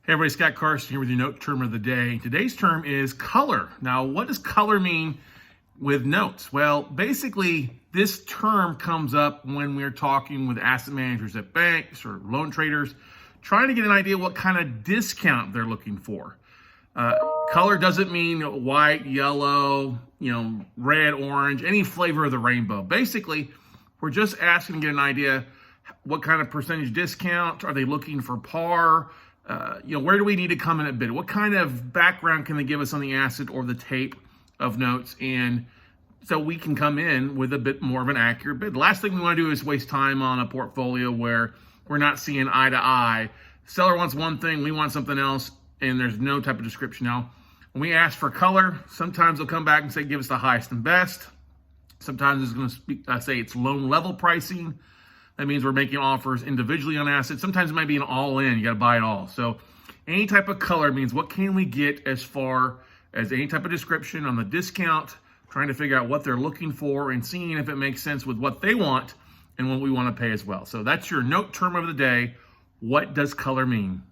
Hey everybody, Scott Carson here with your note term of the day. Today's term is color. Now, what does color mean with notes? Well, basically, this term comes up when we're talking with asset managers at banks or loan traders, trying to get an idea what kind of discount they're looking for. Color doesn't mean white, yellow, red, orange, any flavor of the rainbow. Basically, we're just asking to get an idea what kind of percentage discount. Are they looking for par? Where do we need to come in a bid? What kind of background can they give us on the asset or the tape of notes? And so we can come in with a bit more of an accurate bid. The last thing we want to do is waste time on a portfolio where we're not seeing eye to eye. Seller wants one thing, we want something else, and there's no type of description. Now, when we ask for color, sometimes they'll come back and say, give us the highest and best. Sometimes it's going to say it's loan level pricing. That means we're making offers individually on assets. Sometimes it might be an all-in. You got to buy it all. So any type of color means what can we get as far as any type of description on the discount, trying to figure out what they're looking for and seeing if it makes sense with what they want and what we want to pay as well. So that's your note term of the day. What does color mean?